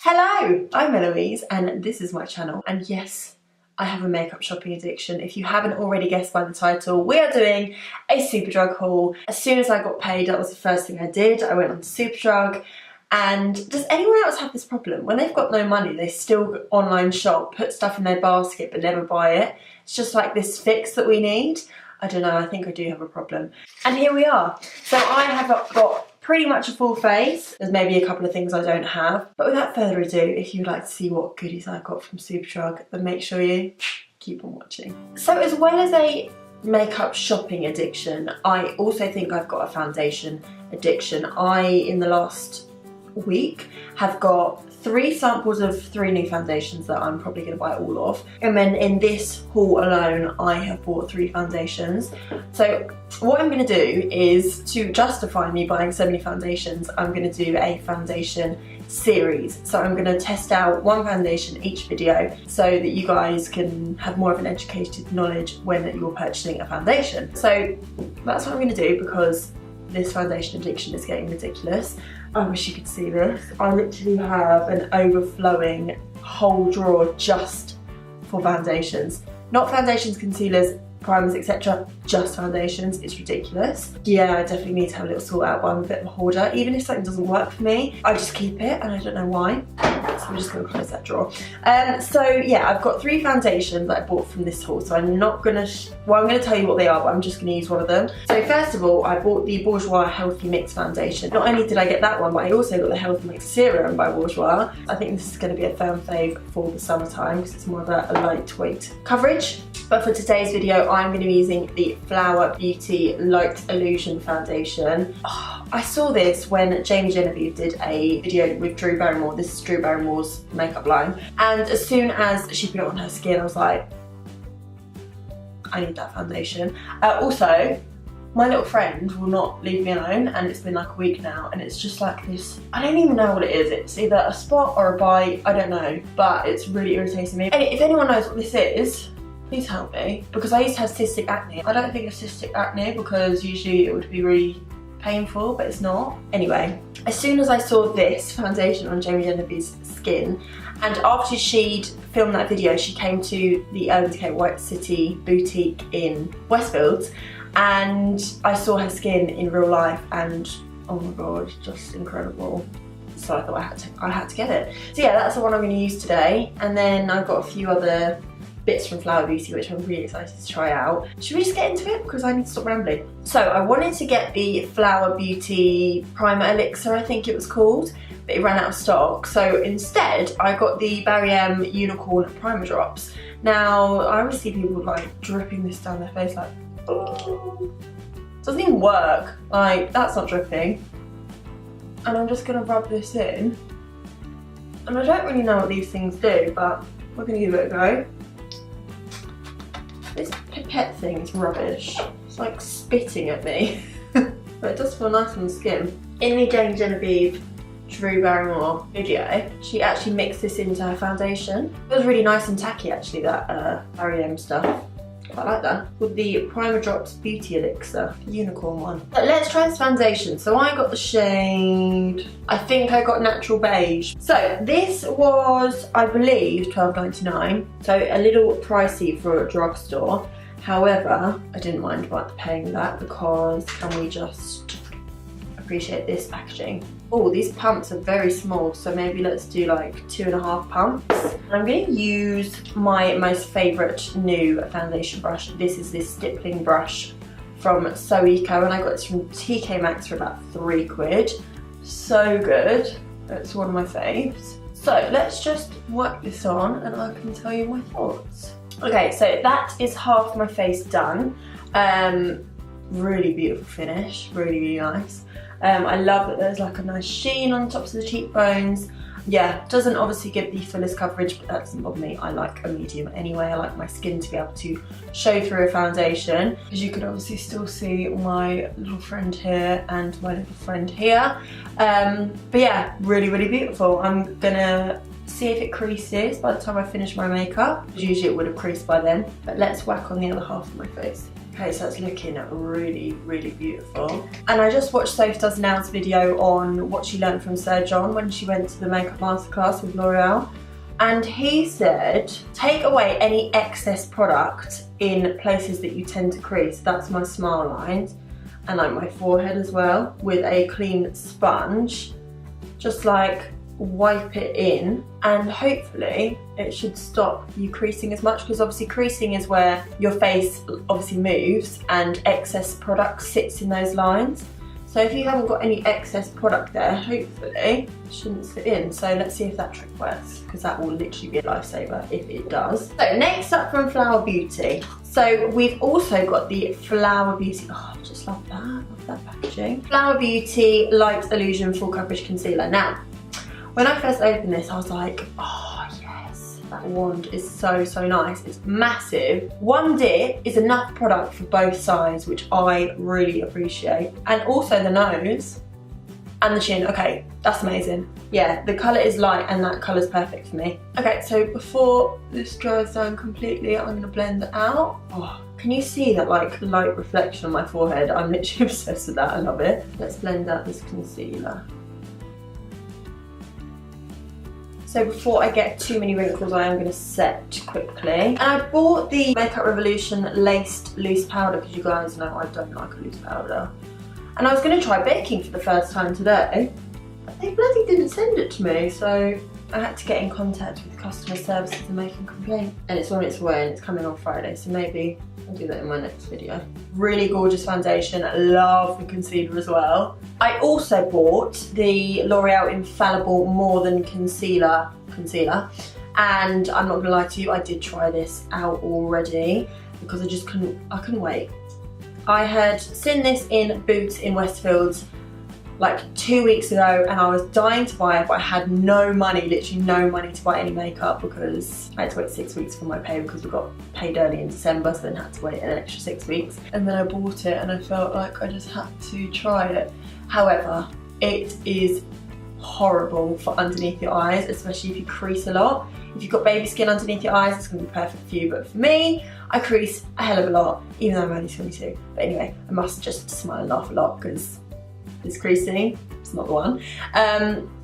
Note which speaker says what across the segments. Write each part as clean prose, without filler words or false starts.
Speaker 1: Hello, I'm Eloise and this is my channel, and yes, I have a makeup shopping addiction. If you haven't already guessed by the title, we are doing a Superdrug haul. As soon as I got paid, that was the first thing I did. I went on to Superdrug. And does anyone else have this problem? When they've got no money, they still online shop, put stuff in their basket but never buy it. It's just like this fix that we need. I don't know, I think I do have a problem. And here we are. So I have got pretty much a full face. There's maybe a couple of things I don't have. But without further ado, if you'd like to see what goodies I got from Superdrug, then make sure you keep on watching. So as well as a makeup shopping addiction, I also think I've got a foundation addiction. In the last week, have got 3 samples of 3 new foundations that I'm probably going to buy all of. And then in this haul alone, I have bought 3 foundations. So what I'm going to do is, to justify me buying so many foundations, I'm going to do a foundation series. So I'm going to test out 1 foundation each video so that you guys can have more of an educated knowledge when you're purchasing a foundation. So that's what I'm going to do, because this foundation addiction is getting ridiculous. I wish you could see this. I literally have an overflowing whole drawer just for foundations. Not foundations, concealers, primers, etc. Just foundations. It's ridiculous. Yeah, I definitely need to have a little sort out, but I'm a bit of a hoarder. Even if something doesn't work for me, I just keep it, and I don't know why. So we're just going to close that drawer. So yeah, I've got 3 foundations that I bought from this haul. So I'm not going to, I'm going to tell you what they are, but I'm just going to use one of them. So first of all, I bought the Bourjois Healthy Mix foundation. Not only did I get that one, but I also got the Healthy Mix Serum by Bourjois. I think this is going to be a firm fave for the summertime because it's more of a lightweight coverage. But for today's video, I'm going to be using the Flower Beauty Light Illusion foundation. Oh, I saw this when Jamie Genevieve did a video with Drew Barrymore. This is Drew Barrymore's makeup line. And as soon as she put it on her skin, I was like, I need that foundation. Also, my little friend will not leave me alone, and it's been like a week now, and it's just like this, I don't even know what it is. It's either a spot or a bite, I don't know, but it's really irritating me. And if anyone knows what this is, please help me, because I used to have cystic acne. I don't think it's cystic acne because usually it would be really painful, but it's not. Anyway, as soon as I saw this foundation on Jamie Genevieve's skin, and after she'd filmed that video, she came to the Urban Decay White City boutique in Westfields, and I saw her skin in real life, and oh my god, just incredible. So I thought I had to get it. So yeah, that's the one I'm going to use today, and then I've got a few other bits from Flower Beauty which I'm really excited to try out. Should we just get into it, because I need to stop rambling? So I wanted to get the Flower Beauty Primer Elixir, I think it was called, but it ran out of stock. So instead I got the Barry M Unicorn Primer Drops. Now I always see people like dripping this down their face like, oh, doesn't even work. Like, that's not dripping. And I'm just gonna rub this in. And I don't really know what these things do, but we're gonna give it a go. This pipette thing is rubbish. It's like spitting at me. But it does feel nice on the skin. In the Jamie Genevieve Drew Barrymore video, she actually mixed this into her foundation. It was really nice and tacky actually, that Barry M stuff. I like that. With the Primer Drops Beauty Elixir, Unicorn one. But let's try this foundation. So I got the shade, I think I got Natural Beige. So this was, I believe, $12.99. So a little pricey for a drugstore. However, I didn't mind paying that, because can we just appreciate this packaging? Oh, these pumps are very small, so maybe let's do like 2.5 pumps. I'm going to use my most favourite new foundation brush. This is this stippling brush from So Eco, and I got this from TK Maxx for about £3. So good. It's one of my faves. So let's just work this on and I can tell you my thoughts. Okay, so that is half my face done. Really beautiful finish, really, really nice. I love that there's like a nice sheen on the tops of the cheekbones. Yeah, doesn't obviously give the fullest coverage, but that doesn't bother me. I like a medium anyway. I like my skin to be able to show through a foundation. As you can obviously still see my little friend here and my little friend here. But yeah, really, really beautiful. I'm gonna see if it creases by the time I finish my makeup. Usually it would have creased by then, but let's whack on the other half of my face. Okay, so it's looking really, really beautiful. And I just watched Sophie Does Nails video on what she learned from Sir John when she went to the makeup masterclass with L'Oreal. And he said, take away any excess product in places that you tend to crease. That's my smile lines and like my forehead as well, with a clean sponge. Just like wipe it in, and hopefully it should stop you creasing as much, because obviously creasing is where your face obviously moves and excess product sits in those lines. So if you haven't got any excess product there, hopefully it shouldn't sit in. So let's see if that trick works, because that will literally be a lifesaver if it does. So next up from Flower Beauty. So we've also got the Flower Beauty, oh, I just love that packaging. Flower Beauty Light Illusion Full Coverage Concealer. Now, when I first opened this, I was like, oh yes, that wand is so, so nice. It's massive. One dip is enough product for both sides, which I really appreciate. And also the nose and the chin. Okay, that's amazing. Yeah, the colour is light and that colour's perfect for me. Okay, so before this dries down completely, I'm gonna blend it out. Oh, can you see that like light reflection on my forehead? I'm literally obsessed with that, I love it. Let's blend out this concealer. So before I get too many wrinkles, I am going to set quickly. And I bought the Makeup Revolution Laced Loose Powder, because you guys know I don't like a loose powder. And I was going to try baking for the first time today, but they bloody didn't send it to me, so I had to get in contact with customer services and make a complaint. And it's on its way and it's coming on Friday, so maybe I'll do that in my next video. Really gorgeous foundation. I love the concealer as well. I also bought the L'Oreal Infallible More Than Concealer. And I'm not gonna lie to you, I did try this out already because I couldn't wait. I had seen this in Boots in Westfields like 2 weeks ago and I was dying to buy it, but I had no money, literally no money to buy any makeup because I had to wait 6 weeks for my pay because we got paid early in December, so then had to wait an extra 6 weeks. And then I bought it and I felt like I just had to try it. However, it is horrible for underneath your eyes, especially if you crease a lot. If you've got baby skin underneath your eyes, it's going to be perfect for you, but for me, I crease a hell of a lot, even though I'm only 22. But anyway, I must just smile and laugh a lot because this creasing, it's not the one.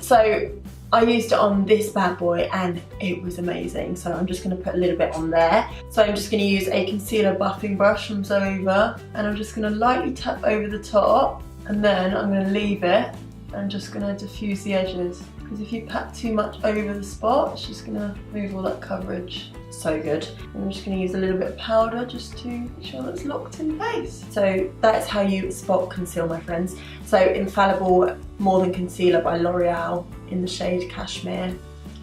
Speaker 1: So I used it on this bad boy and it was amazing. So I'm just going to put a little bit on there. So I'm just going to use a concealer buffing brush from Zoeva and I'm just going to lightly tap over the top and then I'm going to leave it and just going to diffuse the edges. Because if you pat too much over the spot, it's just going to move all that coverage. So good. I'm just going to use a little bit of powder just to make sure that's locked in place. So that's how you spot conceal, my friends. So Infallible More Than Concealer by L'Oreal in the shade Cashmere.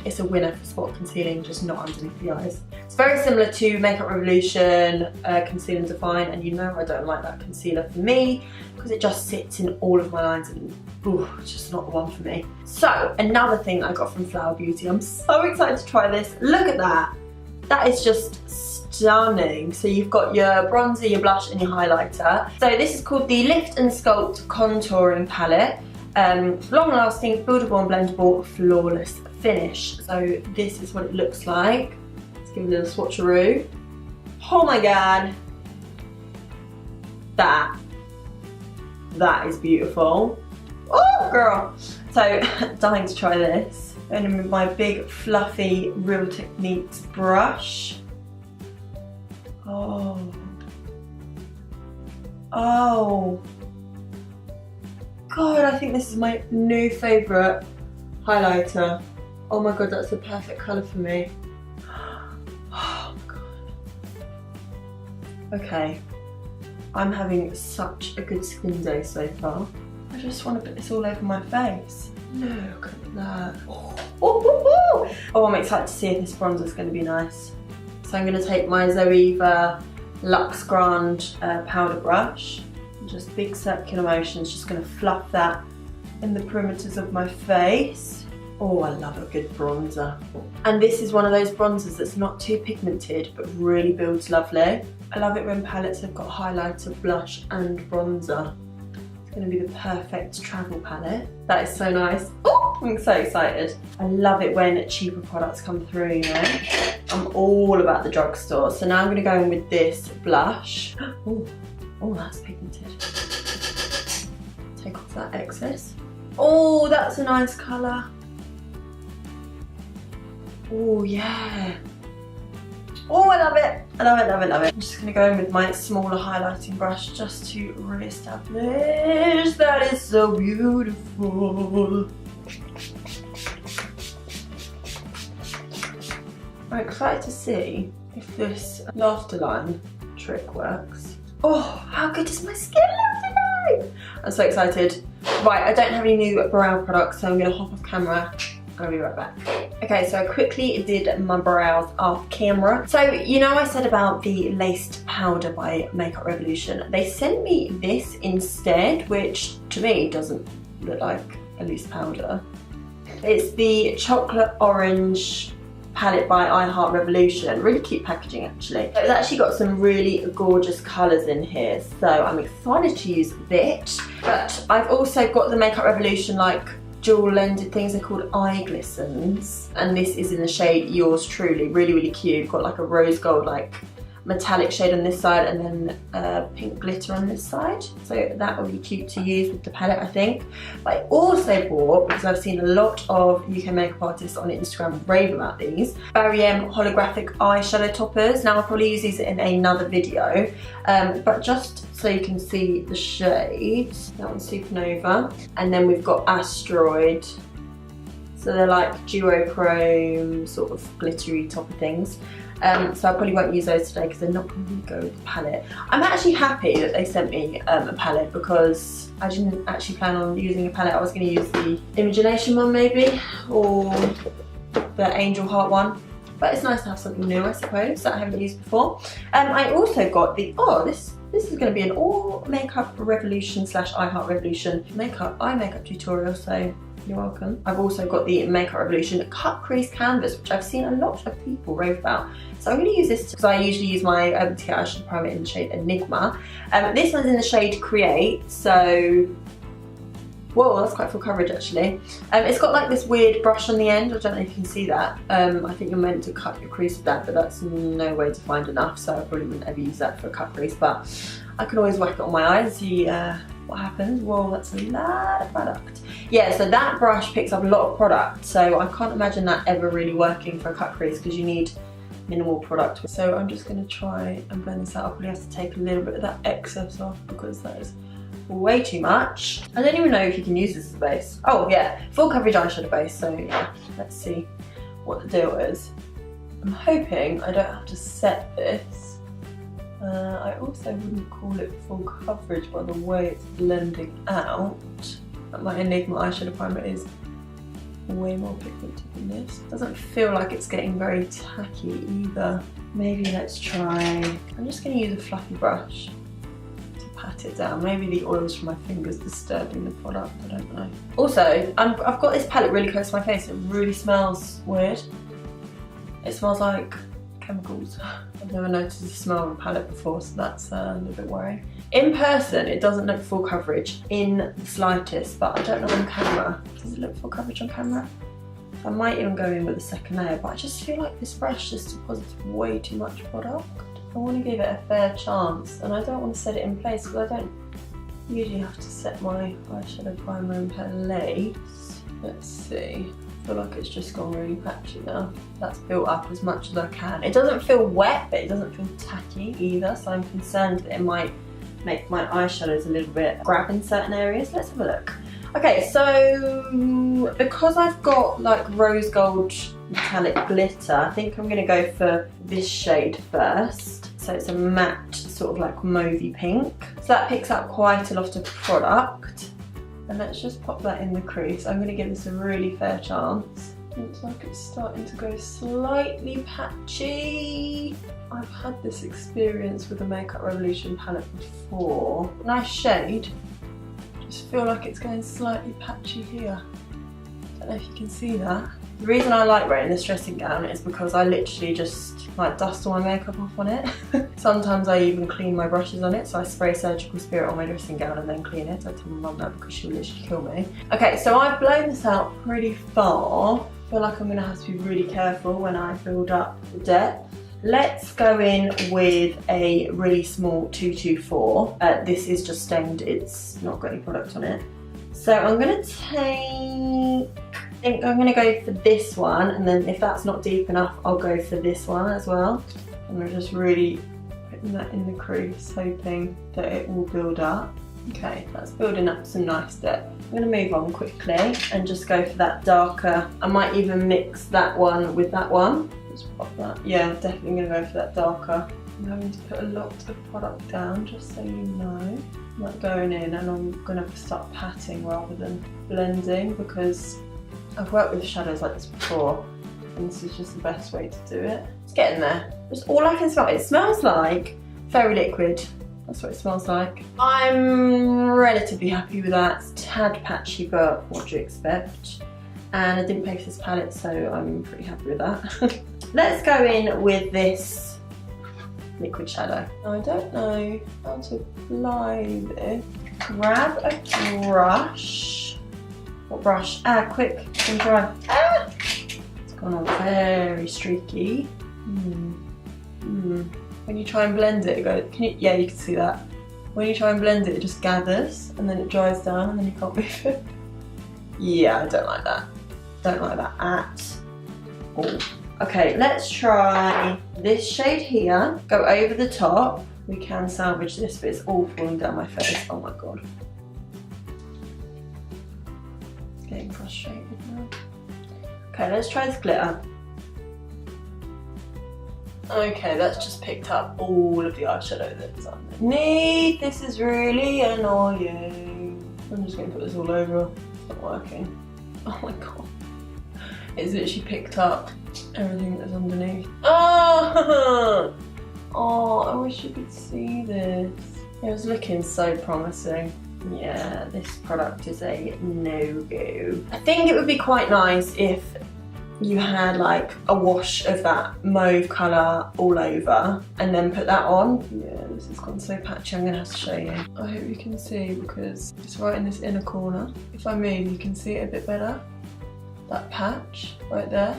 Speaker 1: It's a winner for spot concealing, just not underneath the eyes. It's very similar to Makeup Revolution Conceal and Define, and you know I don't like that concealer for me because it just sits in all of my lines and ooh, it's just not the one for me. So another thing I got from Flower Beauty, I'm so excited to try this. Look at that. That is just stunning. So you've got your bronzer, your blush and your highlighter. So this is called the Lift and Sculpt Contouring Palette. Long lasting, buildable and blendable, flawless finish. So this is what it looks like. Let's give it a little swatcheroo. Oh my god. That is beautiful. Oh girl. So dying to try this. And then with my big fluffy Real Techniques brush. Oh. God, I think this is my new favourite highlighter. Oh my god, that's the perfect colour for me. Oh my god. Okay. I'm having such a good skin day so far. I just want to put this all over my face. Look at that. Oh, I'm excited to see if this bronzer is going to be nice. So I'm going to take my Zoeva Luxe Grande powder brush. Just big circular motions, just going to fluff that in the perimeters of my face. Oh, I love a good bronzer. And this is one of those bronzers that's not too pigmented, but really builds lovely. I love it when palettes have got highlighter, blush and bronzer. It's going to be the perfect travel palette. That is so nice. Oh! I'm so excited. I love it when cheaper products come through, you know. I'm all about the drugstore. So now I'm gonna go in with this blush. Oh, that's pigmented. Take off that excess. Oh, that's a nice colour. Oh, yeah. Oh, I love it. I love it, love it, love it. I'm just gonna go in with my smaller highlighting brush just to re-establish that it's so beautiful. I'm excited to see if this laughter line trick works. Oh, how good does my skin look today? I'm so excited. Right, I don't have any new brow products, so I'm gonna hop off camera. I'll be right back. Okay, so I quickly did my brows off camera. So, you know I said about the laced powder by Makeup Revolution. They sent me this instead, which to me doesn't look like a loose powder. It's the chocolate orange palette by Eyeshadow Revolution. Really cute packaging actually. It's actually got some really gorgeous colours in here, so I'm excited to use this. But I've also got the Makeup Revolution like dual blended things. They're called eye glistens, and this is in the shade Yours Truly. Really, really cute. Got like a rose gold like metallic shade on this side and then pink glitter on this side. So that will be cute to use with the palette, I think. But I also bought, because I've seen a lot of UK makeup artists on Instagram rave about these, Barry M holographic eyeshadow toppers. Now I'll probably use these in another video, but just so you can see the shades. That one's Supernova, and then we've got Asteroid. So they're like duochrome sort of glittery topper things. So I probably won't use those today because they're not going to really go with the palette. I'm actually happy that they sent me a palette because I didn't actually plan on using a palette. I was going to use the Imagination one maybe, or the Angel Heart one. But it's nice to have something new, I suppose, that I haven't used before. I also got the, this is going to be an all Makeup Revolution / iHeart Revolution eye makeup tutorial, so you're welcome. I've also got the Makeup Revolution cut crease canvas, which I've seen a lot of people rave about. So I'm going to use this because I usually use my Urban Decay eyeshadow primer in the shade Enigma. This one's in the shade Create, so whoa, that's quite full coverage actually. It's got like this weird brush on the end. I don't know if you can see that. I think you're meant to cut your crease with that, but that's no way to find enough, so I probably wouldn't ever use that for a cut crease, but I can always whack it on my eyes and see what happens. Whoa, that's a lot of product. Yeah, so that brush picks up a lot of product, so I can't imagine that ever really working for a cut crease because you need minimal product. So I'm just going to try and blend this out. I'll probably have to take a little bit of that excess off because that is way too much. I don't even know if you can use this as a base. Oh yeah, full coverage eyeshadow base, so yeah, let's see what the deal is. I'm hoping I don't have to set this. I also wouldn't call it full coverage by the way it's blending out. My Enigma eyeshadow primer is way more pigmented than this. Doesn't feel like it's getting very tacky either. Maybe let's try, I'm just going to use a fluffy brush to pat it down. Maybe the oils from my fingers disturbing the product, I don't know. Also, I've got this palette really close to my face. It really smells weird. It smells like chemicals. I've never noticed the smell of a palette before, so that's a little bit worrying. In person, it doesn't look full coverage in the slightest, but I don't know on camera. Does it look full coverage on camera? I might even go in with a second layer, but I just feel like this brush just deposits way too much product. I want to give it a fair chance, and I don't want to set it in place because I don't usually have to set my eyeshadow primer in place. Let's see. I feel like it's just gone really patchy now. That's built up as much as I can. It doesn't feel wet, but it doesn't feel tacky either, so I'm concerned that it might make my eyeshadows a little bit grab in certain areas. Let's have a look. Okay, so because I've got like rose gold metallic glitter, I think I'm going to go for this shade first. So it's a matte sort of like mauvey pink. So that picks up quite a lot of product. And let's just pop that in the crease. I'm going to give this a really fair chance. Looks like it's starting to go slightly patchy. I've had this experience with the Makeup Revolution palette before. Nice shade. Just feel like it's going slightly patchy here. Don't know if you can see that. The reason I like wearing this dressing gown is because I literally just like dust all my makeup off on it. Sometimes I even clean my brushes on it, so I spray Surgical Spirit on my dressing gown and then clean it. I tell my mum that because she'll literally kill me. Okay, so I've blown this out pretty far. I feel like I'm gonna have to be really careful when I build up the depth. Let's go in with a really small 224. This is just stained, it's not got any product on it. So I'm gonna I think I'm gonna go for this one, and then if that's not deep enough, I'll go for this one as well. And I'm just really putting that in the crease, hoping that it will build up. Okay, that's building up some nice depth. I'm gonna move on quickly and just go for that darker. I might even mix that one with that one. Just pop that. Yeah, definitely gonna go for that darker. I'm having to put a lot of product down, just so you know. I'm not going in, and I'm gonna have to start patting rather than blending, because I've worked with shadows like this before, and this is just the best way to do it. It's getting there. That's all I can smell. It smells like fairy liquid. That's what it smells like. I'm relatively happy with that. It's a tad patchy, but what do you expect? And I didn't pay for this palette, so I'm pretty happy with that. Let's go in with this liquid shadow. I don't know how to apply this. Grab a brush. What brush? Ah, quick, and dry. Ah! It's gone on very streaky. When you try and blend it, it goes, yeah, you can see that. When you try and blend it, it just gathers and then it dries down and then you can't move it. Yeah, I don't like that. Don't like that at all. Okay, let's try this shade here. Go over the top. We can salvage this, but it's all falling down my face. Oh my god. It's getting frustrated now. Okay, let's try this glitter. Okay, that's just picked up all of the eyeshadow that's underneath. This is really annoying. I'm just going to put this all over. It's not working. Oh my god. It's literally picked up everything that's underneath. Oh! Oh, I wish you could see this. It was looking so promising. Yeah, this product is a no-go. I think it would be quite nice if you had like a wash of that mauve colour all over and then put that on. Yeah, this has gone so patchy, I'm gonna have to show you. I hope you can see, because it's right in this inner corner. If I move, you can see it a bit better. That patch right there.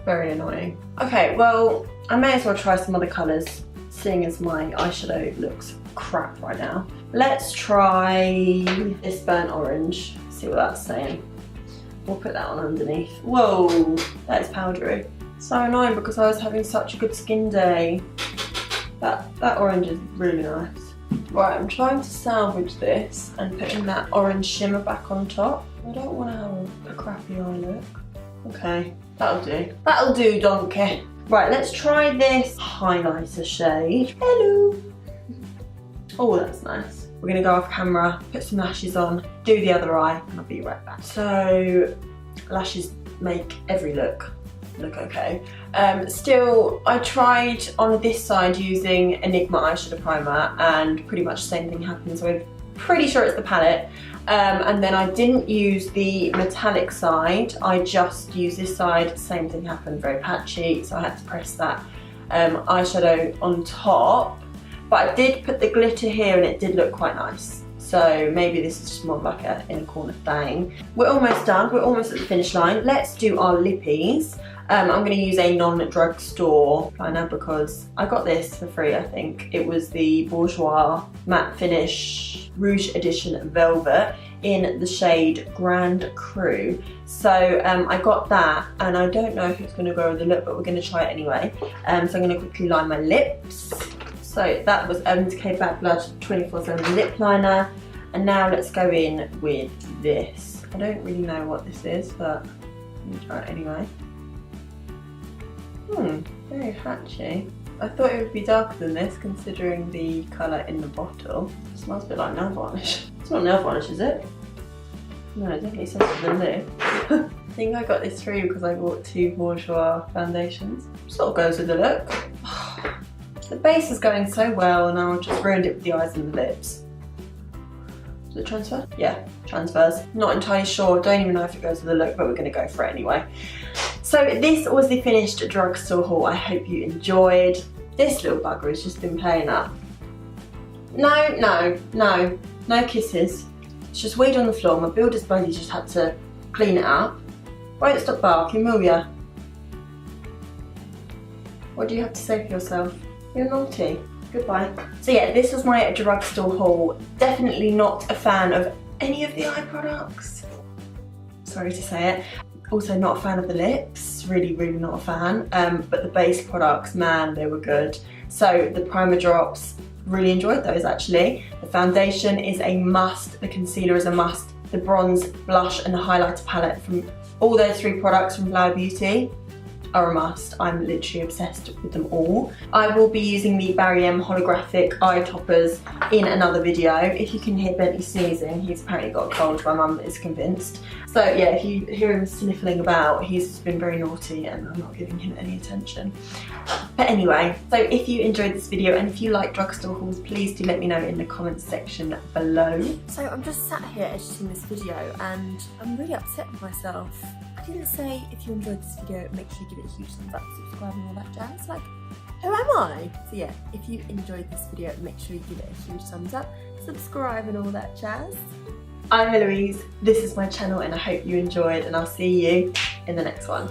Speaker 1: Very annoying. Okay, well, I may as well try some other colours, seeing as my eyeshadow looks crap right now. Let's try this burnt orange, see what that's saying. We'll put that on underneath. Whoa, that is powdery. So annoying because I was having such a good skin day. That orange is really nice. Right, I'm trying to salvage this and putting that orange shimmer back on top. I don't want to have a crappy eye look. Okay, that'll do. That'll do, donkey. Right, let's try this highlighter shade. Hello. Oh, that's nice. We're gonna go off camera, put some lashes on, do the other eye, and I'll be right back. So, lashes make every look okay. Still, I tried on this side using Enigma eyeshadow primer, and pretty much the same thing happened, so I'm pretty sure it's the palette. And then I didn't use the metallic side, I just used this side, same thing happened, very patchy, so I had to press that eyeshadow on top. But I did put the glitter here and it did look quite nice. So maybe this is just more like a inner corner thing. We're almost done, we're almost at the finish line. Let's do our lippies. I'm going to use a non-drugstore liner because I got this for free, I think. It was the Bourjois Matte Finish Rouge Edition Velvet in the shade Grand Cru. So I got that, and I don't know if it's going to go with the look, but we're going to try it anyway. So I'm going to quickly line my lips. So that was MK Bad Blood 24/7 lip liner. And now let's go in with this. I don't really know what this is, but I'm going to try it anyway. Very patchy. I thought it would be darker than this considering the colour in the bottle. It smells a bit like nail varnish. It's not nail varnish, is it? No, it definitely smells than this. I think I got this free because I bought 2 Bourjois foundations. Sort of goes with the look. The base is going so well and I've just ruined it with the eyes and the lips. Does it transfer? Yeah, transfers. Not entirely sure, don't even know if it goes with the look, but we're gonna go for it anyway. So this was the finished drugstore haul. I hope you enjoyed. This little bugger has just been playing up. No kisses. It's just weed on the floor. My builder's buddy just had to clean it up. Won't stop barking, will ya? What do you have to say for yourself? You're naughty. Goodbye. So yeah, this was my drugstore haul. Definitely not a fan of any of the eye products. Sorry to say it. Also not a fan of the lips. Really not a fan. But the base products, man, they were good. So the primer drops, really enjoyed those actually. The foundation is a must. The concealer is a must. The bronze, blush and the highlighter palette from all those 3 products from Flower Beauty are a must. I'm literally obsessed with them all. I will be using the Barry M holographic eye toppers in another video. If you can hear Bentley sneezing, he's apparently got a cold, my mum is convinced. So yeah, if you hear him sniffling about, he's been very naughty and I'm not giving him any attention. But anyway, so if you enjoyed this video and if you like drugstore hauls, please do let me know in the comments section below. So I'm just sat here editing this video and I'm really upset with myself. I didn't say if you enjoyed this video, make sure you give it a huge thumbs up, subscribe and all that jazz. Like, who am I? So yeah, if you enjoyed this video, make sure you give it a huge thumbs up, subscribe and all that jazz. I'm Eloise, this is my channel and I hope you enjoyed and I'll see you in the next one.